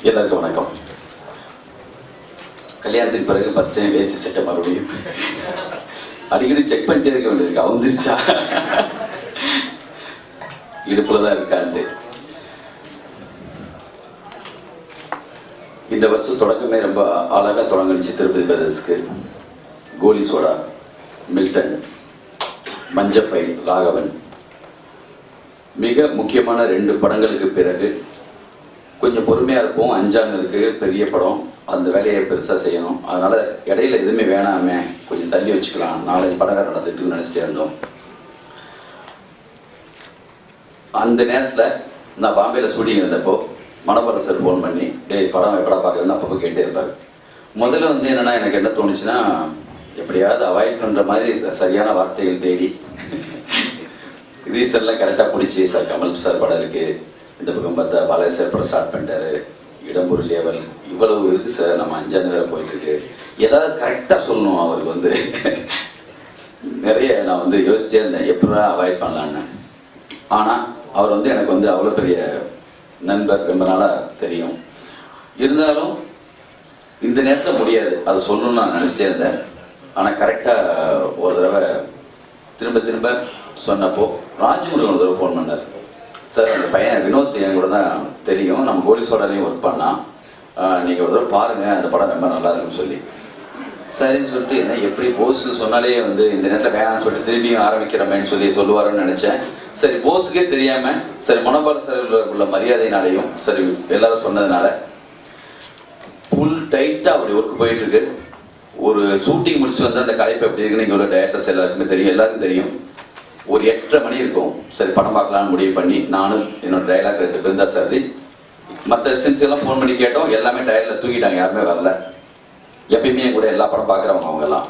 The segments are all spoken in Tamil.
எல்லாருக்கும் வணக்கம். கல்யாணத்துக்கு பிறகு பஸ் வேசி செட்ட மறுபடியும் அடிக்கடி செக் பண்ணிட்டே இருக்க வேண்டியது. அவுந்துருச்சா, இடுப்புலதான் இருக்கான்ட்டு. இந்த வருஷம் தொடக்கமே ரொம்ப அழகா தொடங்கிடுச்சு. திருப்பதி பிரதர்ஸ்க்கு கோலி சோடா, மில்டன், மஞ்சப்பை, ராகவன், மிக முக்கியமான 2 படங்களுக்கு பிறகு கொஞ்சம் பொறுமையா இருப்போம். 5ஆண்டு இருக்கு, பெரிய படம், அந்த வேலையை பெருசா செய்யணும். அதனால இடையில எதுவுமே வேணாமே, கொஞ்சம் தள்ளி வச்சுக்கலாம், 4-5 படம் வேற நடந்துட்டு நினைச்சிட்டே இருந்தோம். அந்த நேரத்துல நான் பாம்பேல ஷூட்டிங் இருந்தப்போ மனோபரசர் ஃபோன் பண்ணி, டேய் படம் எப்படா பார்க்கறதுன்னு அப்பப்போ கேட்டே இருப்பாரு. முதல்ல என்னன்னா எனக்கு என்ன தோணுச்சுன்னா, எப்படியாவது அவாய்ட் பண்ற மாதிரி சரியான வார்த்தைகள் தேடி ரீசெல்லாம் கரெக்டாக பிடிச்சி, சார் கமல் சார் படம் இருக்கு, இந்த பக்கம் பார்த்தா பாலாஜி சார் படம் ஸ்டார்ட் பண்ணிட்டாரு, இடம்பொரு லேவல் இவ்வளவு இருக்கு சார், நம்ம 5ஆண்டு வேற போயிட்டு இருக்கு, ஏதாவது கரெக்டாக சொல்லணும். அவருக்கு நிறைய நான் யோசிச்சே இருந்தேன் எப்படா அவாய்ட் பண்ணலான்னு. ஆனால் அவர் எனக்கு அவ்வளோ பெரிய நண்பர், ரொம்ப நாளாக தெரியும். இருந்தாலும் இந்த நேரத்தில் முடியாது, அதை சொல்லணும்னு நான் நினச்சிட்டே இருந்தேன். ஆனால் கரெக்டாக ஒரு தடவை திரும்ப திரும்ப சொன்னப்போ ராஜ்முருகன் ஒரு தடவை ஃபோன் பண்ணார். சார், அந்த பையன் வினோத் என் கூட தான் தெரியும், நம்ம கோலி சோடாலையும் ஒர்க் பண்ணால், நீங்கள் ஒரு தடவை பாருங்கள், அந்த படம் ரொம்ப நல்லா இருக்குன்னு சொல்லி. சரின்னு சொல்லிட்டு, என்ன எப்படி போஸ்ன்னு சொன்னாலே இந்த நேரத்தில் வேணான்னு சொல்லிட்டு திரும்பியும் ஆரம்பிக்கிறமேன்னு சொல்லுவாருன்னு நினச்சேன். சரி, போஸுக்கே தெரியாமல், சரி மனோபால சார் உள்ள மரியாதையினாலையும் சரி எல்லாரும் சொன்னதுனால ஃபுல் டைட்டாக அப்படி ஒர்க் போயிட்டு இருக்கு. ஒரு ஷூட்டிங் முடிச்சு அந்த கலைப்பு எப்படி இருக்குன்னு இங்கே உள்ள டேரக்டர்ஸ் எல்லாருக்குமே தெரியும், எல்லாருக்கும் தெரியும். ஒரு 8:30 மணி இருக்கும். சரி படம் பார்க்கலான்னு முடிவு பண்ணி நானும் என்னோட டைலாக் 2 பிருந்தா சார், மற்ற ரெசிடென்சி எல்லாம் ஃபோன் பண்ணி கேட்டோம். எல்லாமே டயர்ல தூக்கிட்டாங்க, யாருமே வரல. எப்பயுமே கூட எல்லா படம் பார்க்குறவங்க அவங்கெல்லாம்.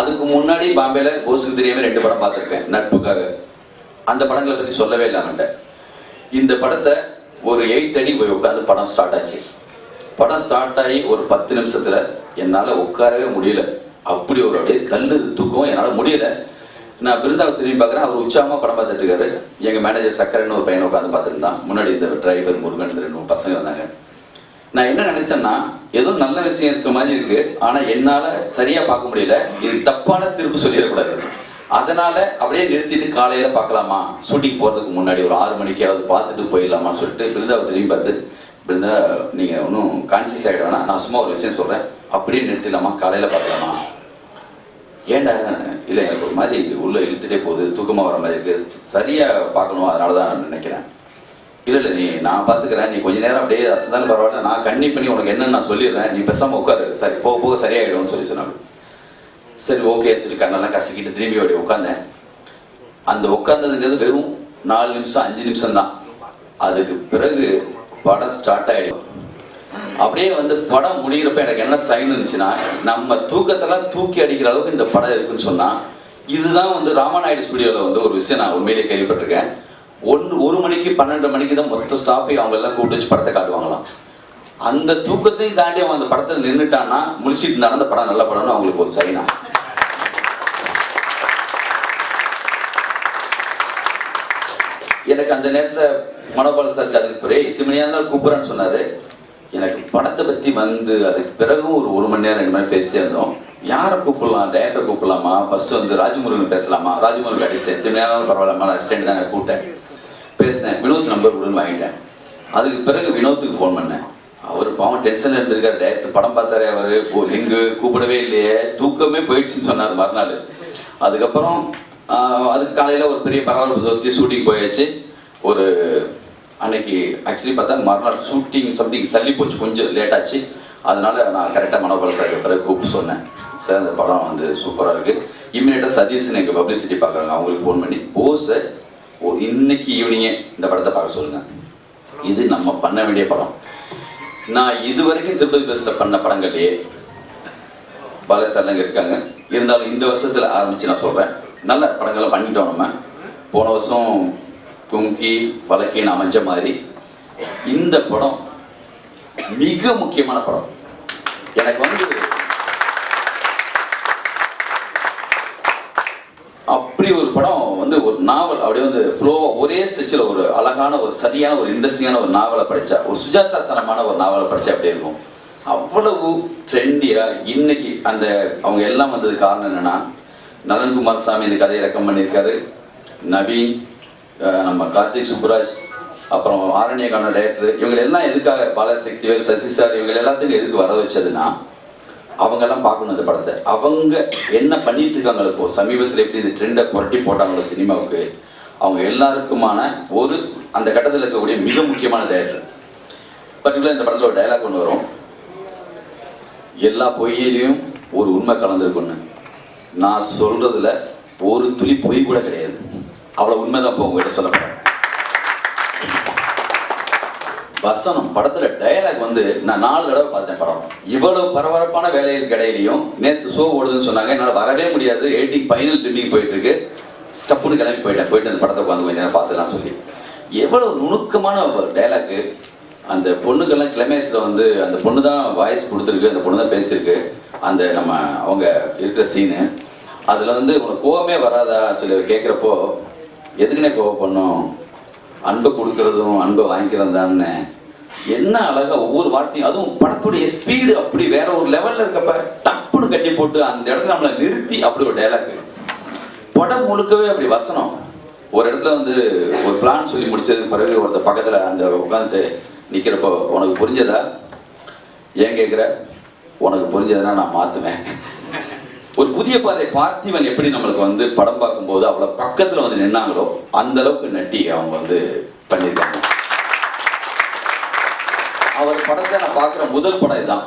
அதுக்கு முன்னாடி பாம்பேல போஸுக்கு தெரியாம 2 படம் பார்த்துருக்கேன் நட்புக்காக. அந்த படங்களை பற்றி சொல்லவே இல்லை அவன்கிட்ட. இந்த படத்தை ஒரு 8:30 போய் உட்காந்து படம் ஸ்டார்ட் ஆச்சு. படம் ஸ்டார்ட் ஆகி ஒரு 10 நிமிஷத்துல என்னால் உட்காரவே முடியல. அப்படி ஒரு அப்படியே தள்ளுது தூக்கம், என்னால் முடியல. நான் பிருந்தாவை திரும்பி பார்க்குறேன், அவர் உற்சாகமாக படம் பார்த்துட்டு இருக்காரு. எங்கள் மேனேஜர் சக்கரன்னு ஒரு பையனை உட்காந்து பார்த்துருந்தான். முன்னாடி இந்த டிரைவர் முருகன் 2 பசங்க இருந்தாங்க. நான் என்ன நினைச்சேன்னா, ஏதோ நல்ல விஷயம் இருக்க மாதிரி இருக்கு, ஆனால் என்னால் சரியாக பார்க்க முடியல. இது தப்பான திருப்பு சொல்லிடக்கூடாது. அதனால அப்படியே நிறுத்திட்டு காலையில பார்க்கலாமா, ஷூட்டிங் போகிறதுக்கு முன்னாடி ஒரு 6 மணிக்காவது பார்த்துட்டு போயிடலாமா சொல்லிட்டு பிருந்தாவை திரும்பி பார்த்து, பிருந்தா நீங்கள் ஒன்றும் கான்சியஸ் ஆகிட வேணாம், நான் சும்மா ஒரு விஷயம் சொல்கிறேன், அப்படியே நிறுத்திடலாமா, காலையில் பார்க்கலாமா. ஏண்டா, இல்லை எனக்கு ஒரு மாதிரி உள்ள இழுத்துட்டே போகுது, தூக்கமாக வர மாதிரி இருக்குது, சரியாக பார்க்கணும், அதனால தான் நான் நினைக்கிறேன். இல்லை நான் பார்த்துக்கிறேன், நீ கொஞ்சம் நேரம் அப்படியே அசந்தாலும் பரவாயில்ல, நான் கண்ணி பண்ணி உனக்கு என்னன்னு நான் சொல்லிடுறேன், நீ பேசாமல் உட்காரு, சரி போக போக சரியாயிடும்னு சொன்னாங்க. சரி ஓகே சொல்லி கண்ணெல்லாம் கசக்கிட்டு திரும்பி அப்படி உட்காந்தேன். அந்த உட்காந்ததுங்கிறது வெறும் 4 நிமிஷம் 5 நிமிஷம் தான். அதுக்கு பிறகு படம் ஸ்டார்ட் ஆகிடும். அப்படியே படம் முடிகிறப்ப எனக்கு என்ன சைன் இருந்துச்சுன்னா, நம்ம தூக்கத்தெல்லாம் தூக்கி அடிக்கிற அளவுக்கு இந்த படம் இருக்குன்னு சொன்னா, இதுதான் ராமநாயுடு ஸ்டுடியோவில் ஒரு விஷயம் நான் உண்மையிலேயே கேள்விப்பட்டிருக்கேன். 1 மணிக்கு 12 மணிக்கு தான் மொத்த ஸ்டாப்பை அவங்க எல்லாம் கூப்பிட்டு வச்சு படத்தை காட்டுவாங்களாம். அந்த தூக்கத்தையும் தாண்டி அவன் அந்த படத்தில் நின்றுட்டான்னா, முடிச்சுட்டு இருந்தாலும் அந்த படம் நல்ல படம்னு அவங்களுக்கு ஒரு சைனா. எனக்கு அந்த நேரத்தில் மனோபால சாருக்கு அதுக்கு பிறகு 8 மணியாக இருந்தாலும் கூப்பிட்றான்னு சொன்னாரு. எனக்கு படத்தை பற்றி அதுக்கு பிறகும் ஒரு 1 மணி நேரம் 2 மணி நேரம் பேசிட்டே இருந்தோம். யாரை கூப்பிடலாம், டேரக்டர் கூப்பிடலாமா, ஃபர்ஸ்ட் ராஜ்முருகன் பேசலாமா, ராஜ்முருகன் அடிச்சேன் 8 மணி நேரம் பரவாயில்லாமா, அசிஸ்டன்ட் தான் கூப்பிட்டேன், பேசினேன். வினோத் நம்பர் விடுன்னு வாங்கிட்டேன். அதுக்கு பிறகு வினோத்துக்கு ஃபோன் பண்ணேன். அவர் பாவம் டென்ஷன் இருந்திருக்காரு. டேரக்டர் படம் பார்த்தாரு, அவர் லிங்கு கூப்பிடவே இல்லையே, தூக்கமே போயிடுச்சுன்னு சொன்னார் மறுநாள். அதுக்கப்புறம் அதுக்கு காலையில் ஒரு பெரிய பரவாயில்ல தொத்தி ஷூட்டிங் போயாச்சு. ஒரு அன்னைக்கு ஆக்சுவலி பார்த்தா மறுநாள் ஷூட்டிங் சம்திங் தள்ளி போச்சு, கொஞ்சம் லேட் ஆச்சு. அதனால நான் கரெக்டாக மனோபால சாருக்கு பிறகு கூப்பிட்டு சொன்னேன், சார் அந்த படம் சூப்பராக இருக்குது, இம்மிடியட்டாக சதீஷ்னு எங்கள் பப்ளிசிட்டி பார்க்குறாங்க, அவங்களுக்கு ஃபோன் பண்ணி போஸை இன்னைக்கு ஈவினிங்கே இந்த படத்தை பார்க்க சொல்லுங்கள், இது நம்ம பண்ண வேண்டிய படம். நான் இது வரைக்கும் திருப்பதி பஸ்ஸில் பண்ண படங்கள்லையே பாலாஜி சார்லாம் இருக்காங்க. இருந்தாலும் இந்த வருஷத்தில் ஆரம்பித்து நான் சொல்கிறேன், நல்ல படங்களை பண்ணிட்டோம். நம்ம போன வருஷம் கும்கி வழக்கின்னு அமைஞ்ச மாதிரி இந்த படம் மிக முக்கியமான படம். எனக்கு அப்படி ஒரு படம் வந்து ஒரு நாவல் அப்படியே வந்து ஃப்ளோவாக ஒரே ஸ்ட்ரெச்சில் ஒரு அழகான ஒரு சரியான ஒரு இன்ட்ரெஸ்டிங்கான ஒரு நாவலை படித்தா, ஒரு சுஜாதா தனமான ஒரு நாவலை படித்தா அப்படி இருக்கும். அவ்வளவு ட்ரெண்டியாக இன்னைக்கு அந்த அவங்க எல்லாம் வந்தது காரணம் என்னென்னா, நலன்குமார் சாமி இந்த கதையை ரெக்கமெண்ட் பண்ணியிருக்காரு, நவீன், நம்ம கார்த்திக் சுப்புராஜ், அப்புறம் ஆரண்யகான டைரக்டர், இவங்க எல்லாம் எதுக்காக பாலசக்திவேல், சசி சார், இவங்க எல்லாத்துக்கும் எதுக்கு வர வச்சதுன்னா, அவங்கெல்லாம் பார்க்கணும் இந்த படத்தை. அவங்க என்ன பண்ணிட்டு இருக்காங்களோ, இப்போ சமீபத்தில் எப்படி இந்த ட்ரெண்டை புரட்டி போட்டாங்களோ சினிமாவுக்கு, அவங்க எல்லாருக்குமான ஒரு அந்த கட்டத்தில் இருக்கக்கூடிய மிக முக்கியமான டைரக்டர். பர்டிகுலர் இந்த படத்தில் ஒரு டைலாக் ஒன்று வரும், எல்லா பொய்யிலையும் ஒரு உண்மை கலந்துருக்குன்னு. நான் சொல்றதுல ஒரு துளி பொய் கூட கிடையாது, அவ்வளோ உண்மைதான் இப்போ உங்ககிட்ட சொல்லப்படுறேன். வசனம் படத்துல டயலாக் வந்து நான் 4 தடவை பார்த்தேன் படம். இவ்வளவு பரபரப்பான வேலைகளுக்கு இடையிலையும் நேற்று ஷோ ஓடுதுன்னு சொன்னாங்க, என்னால் வரவே முடியாது, 80 ஃபைனல் ட்ரிமிங் போயிட்டு இருக்கு, ஸ்டப்புன்னு கிளம்பி போயிட்டு அந்த படத்தை உட்காந்து கொஞ்சம் நேரம் பார்த்துலாம் சொல்லி எவ்வளவு நுணுக்கமான டயலாக்கு. அந்த பொண்ணுக்கெல்லாம் கிளைமேக்ஸில் வந்து அந்த பொண்ணு தான் வாய்ஸ் கொடுத்துருக்கு, அந்த பொண்ணு தான் பேசியிருக்கு. அந்த நம்ம அவங்க இருக்கிற சீனு அதில் வந்து உனக்கு கோவமே வராதா சொல்லி கேட்குறப்போ, எதுக்குன்னே கோவம் பண்ணும், அன்பை கொடுக்கறதும் அன்பை வாங்கிக்கிறதும் தானே. என்ன அழகா ஒவ்வொரு வார்த்தையும், அதுவும் படத்துடைய ஸ்பீடு அப்படி வேற ஒரு லெவல்ல இருக்கப்ப டப்புன்னு கட்டி போட்டு அந்த இடத்துல நம்மளை நிறுத்தி அப்படி ஒரு டைலாக். படம் முழுக்கவே அப்படி வசனம். ஒரு இடத்துல வந்து ஒரு பிளான் சொல்லி முடிச்சதுக்கு பிறகு ஒருத்தர் பக்கத்துல அந்த உட்காந்துட்டு நிக்கிறப்போ, உனக்கு புரிஞ்சதா, ஏன் கேட்குற, உனக்கு புரிஞ்சதுன்னா நான் மாத்துவேன். ஒரு புதிய பாதை பார்த்திவன் எப்படி நம்மளுக்கு வந்து படம் பார்க்கும்போது அவ்வளோ பக்கத்தில் வந்து நின்னாங்களோ அந்த அளவுக்கு நட்டி அவங்க வந்து பண்ணியிருக்காங்க. அவர் படத்தை நான் பார்க்குற முதல் படம் இதுதான்.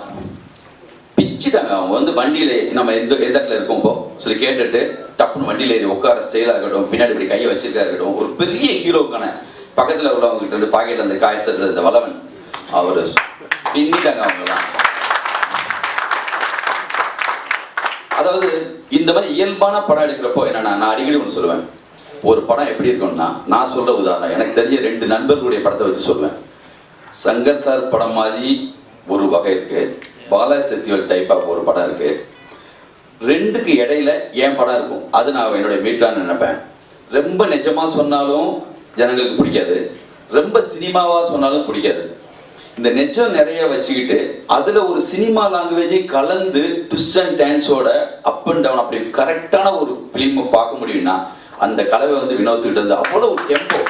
பிச்சுட்டாங்க அவங்க வந்து வண்டியில நம்ம எந்த இடத்துல இருக்கோம் இப்போ சொல்லி கேட்டுட்டு டப்புன்னு வண்டியில ஏறி உட்கார ஸ்டைலாக இருக்கட்டும், பின்னாடி இப்படி கையை வச்சிருக்கா இருக்கட்டும், ஒரு பெரிய ஹீரோக்கான பக்கத்தில் உள்ளவங்க கிட்ட இருந்து பாக்கெட்ல அந்த காய் சட்டுறது இந்த வளவன் அவர் பின்னிட்டாங்க அவங்கெல்லாம். அதாவது இந்த மாதிரி இயல்பான படம் எடுக்கிறப்போ என்னன்னா, நான் அடிக்கடி ஒன்று சொல்லுவேன், ஒரு படம் எப்படி இருக்கும்னா, நான் சொல்ற உதாரணம் எனக்கு தெரிஞ்ச 2 நண்பர்களுடைய படத்தை வச்சு சொல்லுவேன். சங்கர் சார் படம் மாதிரி ஒரு வகை இருக்கு, பாலசக்திவேல் டைப் ஆஃப் ஒரு படம் இருக்கு. 2க்கு இடையில என் படம் இருக்கும், அது நான் என்னுடைய மீட்டான்னு நினைப்பேன். ரொம்ப நிஜமா சொன்னாலும் ஜனங்களுக்கு பிடிக்காது, ரொம்ப சினிமாவா சொன்னாலும் பிடிக்காது. இந்த நெச்சம் நிறைய வச்சுக்கிட்டு அதுல ஒரு சினிமா லாங்குவேஜை கலந்து ட்விஸ்ட் அண்ட் டர்ன்ஸோட அப் அண்ட் டவுன் அப்படி கரெக்டான ஒரு பிலிம் பார்க்க முடியும்னா, அந்த கலவை வந்து வினோத்துக்கிட்டு வந்து அவ்வளவு ஒரு டெம்போ,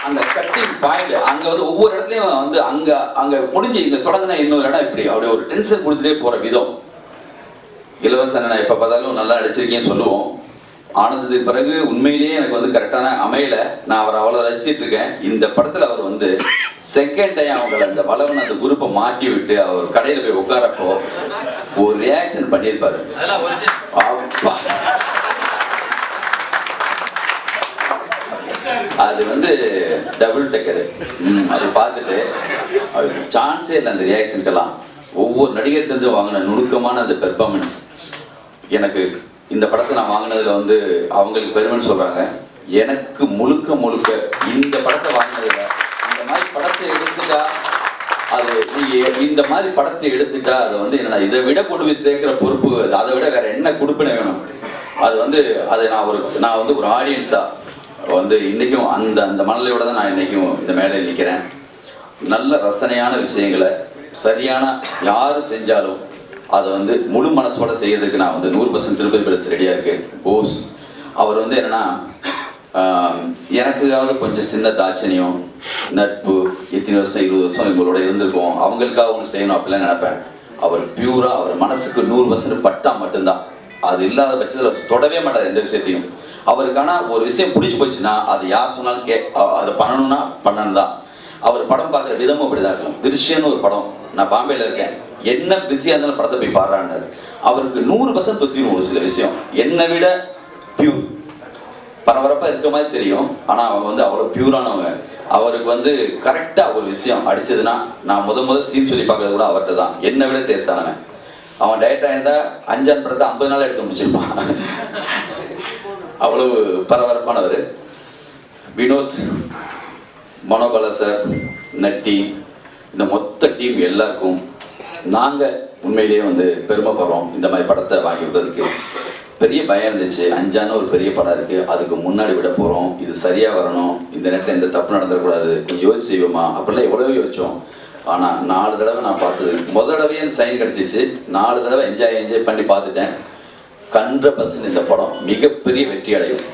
அந்த கட்டிங் பாயிண்ட் அங்க வந்து ஒவ்வொரு இடத்துலயும் வந்து அங்க அங்க முடிஞ்சு இங்க தொடங்கின இன்னொரு இடம் இப்படி அப்படியே ஒரு டென்ஷன் கொடுத்துட்டே போற விதம். இலவசன் நான் எப்ப பார்த்தாலும் நல்லா நடிச்சிருக்கேன்னு சொல்லுவோம். ஆனதுக்கு பிறகு உண்மையிலேயே எனக்கு வந்து கரெக்டான அமையல, நான் அவரை அவ்வளோ ரசிச்சிட்டு இருக்கேன். இந்த படத்தில் அவர் வந்து செகண்ட் டைம் அவங்களை அந்த வளவன் அந்த குரூப்பை மாட்டி விட்டு அவர் கடையில் போய் உட்காரப்போ ஒரு ரியாக்ஷன் பண்ணியிருப்பாரு. அது வந்து டபுள் டெக்கரு. அது பார்த்துட்டு சான்ஸே இல்லை அந்த ரியாக்ஷனுக்கெல்லாம். ஒவ்வொரு நடிகர் தெரிஞ்சு வாங்கின நுணுக்கமான அந்த பெர்ஃபார்மன்ஸ் எனக்கு இந்த படத்தை நான் வாங்கினதுல வந்து அவங்களுக்கு பெருமைன்னு சொல்றாங்க. எனக்கு முழுக்க முழுக்க இந்த படத்தை வாங்கினதுல இந்த மாதிரி படத்தை எடுத்துட்டா அது இந்த மாதிரி படத்தை எடுத்துட்டா அது வந்து என்னன்னா, இதை விட கொண்டு போய் சேர்க்கிற பொறுப்பு, அதை விட வேற என்ன கொடுப்பின வேணும். அது வந்து அதை நான் வந்து ஒரு ஆடியன்ஸா வந்து இன்னைக்கும் அந்த அந்த மனநிலையோட தான் நான் இன்னைக்கும் இந்த மேடையில் நிற்கிறேன். நல்ல ரசனையான விஷயங்களை சரியான யாரு செஞ்சாலும் அதை வந்து முழு மனசோட செய்யறதுக்கு நான் வந்து 100% திருப்பதி பிரதர்ஸ் ரெடியா இருக்கு. போஸ் அவர் வந்து என்னன்னா, எனக்காவது கொஞ்சம் சின்ன தாட்சணியம் நட்பு, இத்தனை வருஷம் 20 வருஷம் இவங்களோட இருந்திருக்கோம், அவங்களுக்காக ஒன்று செய்யணும் அப்படிலாம் நினைப்பேன். அவர் பியூரா அவர் மனசுக்கு 100% பட்டா மட்டும்தான், அது இல்லாத பட்சத்தில் தொடவே மாட்டார் எந்த விஷயத்தையும். அவருக்கான ஒரு விஷயம் பிடிச்சி போச்சுன்னா அது யார் சொன்னாலும் அதை பண்ணணும்னா பண்ணணும் தான். அவர் படம் பார்க்குற விதமும் அப்படிதான் இருக்கும். திருஷ்யன்னு ஒரு படம், நான் பாம்பேல இருக்கேன், என்ன பிஸியாக இருந்தாலும் படத்தை போய் பாடுறான்னாரு. அவருக்கு 100% தொத்திரும் ஒரு சில விஷயம், என்னை விட பியூர். பரபரப்பாக இருக்க மாதிரி தெரியும், ஆனால் அவங்க வந்து அவ்வளோ பியூரானவங்க. அவருக்கு வந்து கரெக்டாக ஒரு விஷயம் அடிச்சதுன்னா, நான் முதல் சீன் சொல்லி பார்க்கறது கூட அவர்கிட்ட தான், என்னை விட டேஸ்ட் ஆனவன். அவன் டயட்டாக இருந்தால் 5 படத்தை 50 நாள் எடுத்து முடிச்சிருப்பான். அவ்வளவு பரபரப்பானவர். வினோத், மனோபால சார், நட்டி, இந்த மொத்த டீம் எல்லாருக்கும் நாங்கள் உண்மையிலேயே வந்து பெருமைப்படுறோம் இந்த மாதிரி படத்தை வாங்கி விடுறதுக்கு. பெரிய பயம் இருந்துச்சு. அஞ்சான ஒரு பெரிய படம் இருக்குது, அதுக்கு முன்னாடி விட போகிறோம், இது சரியாக வரணும், இந்த நேரத்தில் எந்த தப்பு நடந்துடக்கூடாது, யோசிச்சு செய்வோமா அப்படிலாம் எவ்வளோ யோசித்தோம். ஆனால் 4 தடவை நான் பார்த்தது, முதல் தடவையே அந்த சைன் கிடச்சிச்சு. 4 தடவை என்ஜாய் பண்ணி பார்த்துட்டேன். 100% இந்த படம் மிகப்பெரிய வெற்றி அடையும்.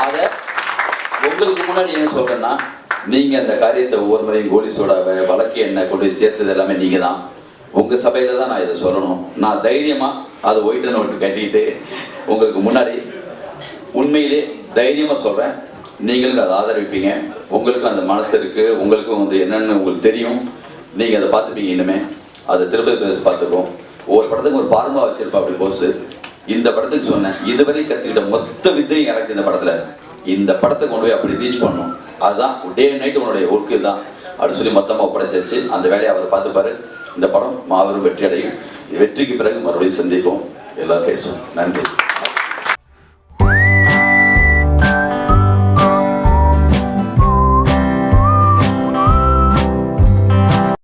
அதை உங்களுக்கு முன்னாடி ஏன் சொல்கிறேன்னா, நீங்கள் அந்த காரியத்தை ஒவ்வொரு முறையும் கோலி சோடாவை வழக்கு என்ன கொண்டு போய் சேர்த்தது எல்லாமே நீங்கள் தான். உங்கள் சபையில் தான் நான் இதை சொல்லணும். நான் தைரியமாக அதை ஒயிட் நோட்டு கட்டிக்கிட்டு உங்களுக்கு முன்னாடி உண்மையிலே தைரியமாக சொல்கிறேன். நீங்களும் அதை ஆதரவிப்பீங்க. உங்களுக்கும் அந்த மனசு இருக்குது, உங்களுக்கும் வந்து என்னென்னு உங்களுக்கு தெரியும். நீங்கள் அதை பார்த்துப்பீங்க. இனிமே அதை திருப்பதி பேச பார்த்துக்கோம். ஒவ்வொரு படத்துக்கும் ஒரு பார்மா வச்சிருப்பா அப்படி போஸ்ட். இந்த படத்துக்கு சொன்னேன், இதுவரை கற்றுக்கிட்ட மொத்த வித்தையும் எனக்கு இந்த படத்தில், இந்த படத்தை கொண்டு போய் அப்படி ரீச் பண்ணணும், அதுதான் டே நைட்டு உன்னுடைய ஒர்க்கு தான் அப்படின்னு சொல்லி மொத்தமாக ஒப்படைச்சிருச்சு. அந்த வேலையை அவர் பார்த்துப்பாரு. இந்த படம் மாபெரும் வெற்றி அடையும். வெற்றிக்கு பிறகு மறுபடியும் சந்திப்போம், எல்லாம் பேசுவோம். நன்றி.